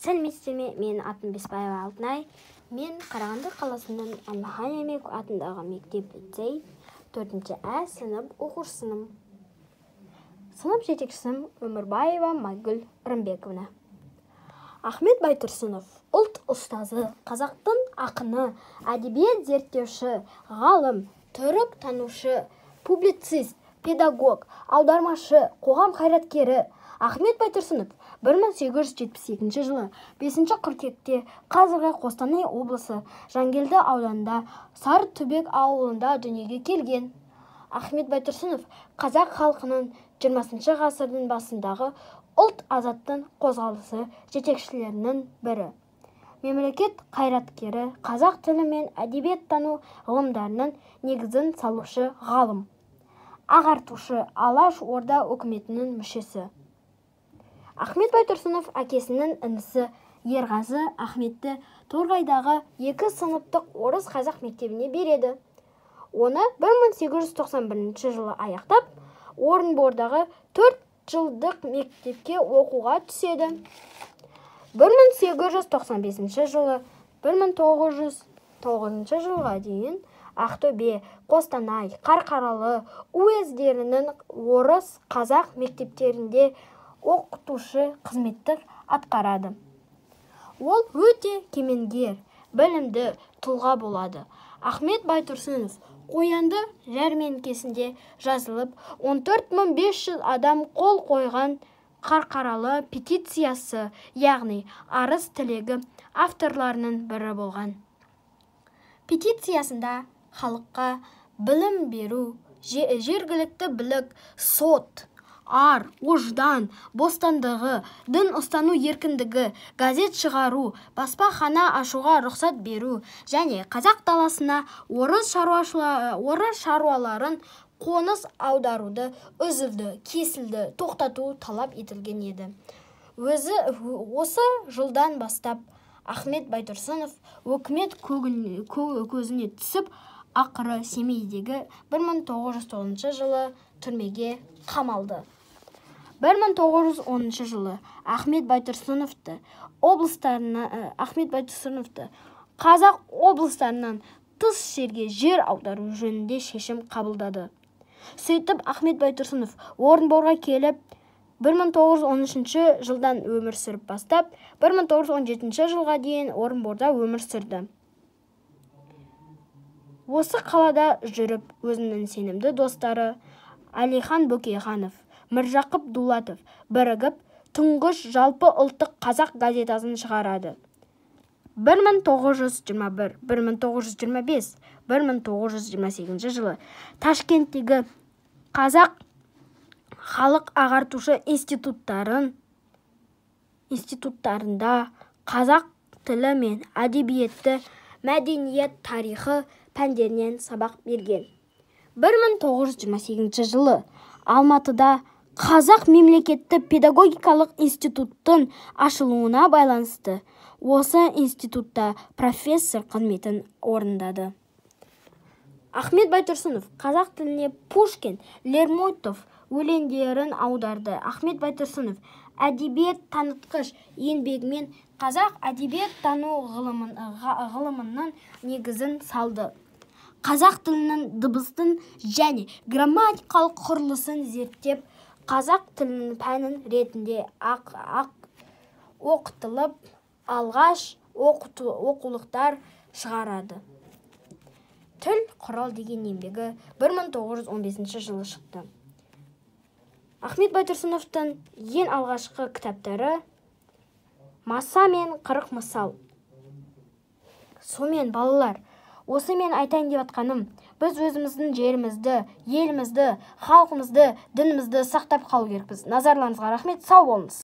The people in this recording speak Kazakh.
Сәлеметсіздер ме? Менің атым Беспаева Алтынай. Мен Қарағанды қаласының Алмахан Емек атындағы мектеп-лицей 4-ші А сынып оқушысымын. Сынып жетекшісім Өмірбаева Майгүл Рымбековна. Ахмет Байтұрсынов ұлт ұстазы, қазақтың ақыны, әдебиет зерттеуші, ғалым, түрік танушы, публицист, педагог, аудармашы, қоғам қайраткері. Ахмет Байтұрсынов 1872 жылы 5 қыркүйекте қазіргі Қостанай облысы Жангелді ауданында Сарытүбек ауылында дүниеге келген. Ахмет Байтұрсынов қазақ халқының 20 ғасырдың басындағы ұлт азаттық қозғалысы жетекшілерінің бірі. Мемлекет қайраткері, қазақ тілі мен әдебиеттану ғылымдарының негізін салушы ғалым. Ағартушы, Алаш Орда үкіметінің мүшесі. Ахмет Байтұрсынов әкесінің інісі Ерғазы Ахметті Торғайдағы 2 сыныптық орыс қазақ мектебіне береді. Оны 1891 жылы аяқтап, Орынбордағы 4 жылдық мектепке оқуға түседі. 1895 жылы 1909 жылға дейін Ақтөбе, Қостанай, Қарқаралы уездерінің орыс қазақ мектептерінде оқытушы қызметті атқарады. Ол өте кемеңгер, білімді тұлға болады. Ахмет Байтұрсынов Қоянды жәрмеңкесінде жазылып, 14500 адам қол қойған Қарқаралы петициясы, яғни арыз тілегі авторларының бірі болған. Петициясында халыққа білім беру, жергілікті билік, сот, ар, ождан, бостандығы, дін ұстану еркіндігі, газет шығару, баспахана ашуға рұқсат беру және қазақ даласына орыс шаруаларын қоныс аударуды үзілді, кесілді, тоқтату талап етілген еді. Осы жылдан бастап Ахмет Байтұрсынов өкімет көзіне түсіп, ақыры Семейдегі 1909 жылы түрмеге қамалды. 1910 жылы Ахмет Байтұрсыновты қазақ облыстарынан тыс жерге жер аудару жөнінде шешім қабылдады. Сөйтіп Ахмет Байтұрсынов Орынборға келіп, 1913 жылдан өмір сүріп бастап, 1917 жылға дейін Орынборда өмір сүрді. Осы қалада жүріп, өзінің сенімді достары Әлихан Бөкейханов, Міржақып Дулатов бірігіп, тұңғыш жалпы ұлттық қазақ газетасын шығарады. 1921, 1925, 1928 жылы Ташкенттегі қазақ халық ағартушы институттарында қазақ тілі мен әдебиеті, мәдениет, тарихы пәндерінен сабақ берген. 1928 жылы Алматыда Қазақ мемлекетті педагогикалық институттың ашылуына байланысты осы институтта профессор қызметін орындады. Ахмет Байтұрсынов қазақ тіліне Пушкин, Лермонтов өлеңдерін аударды. Ахмет Байтұрсынов әдебиет танытқыш еңбегімен қазақ әдебиет тану ғылымының негізін салды. Қазақ тілінің дыбыстың және грамматикалық құрылысын зерттеп, қазақ тілінің пәнін ретінде оқытылып, алғаш оқулықтар шығарады. Тіл құрал деген еңбегі 1915 жылы шықты. Ахмет Байтұрсыновтың ең алғашқы кітаптары «Маса мен 40 мысал». Сонымен балалар, осы мен айтайын деп атқаным, біз өзіміздің жерімізді, елімізді, халқымызды, дінімізді сақтап қалу керекпіз. Назарларыңызға рахмет, сау болыңыз.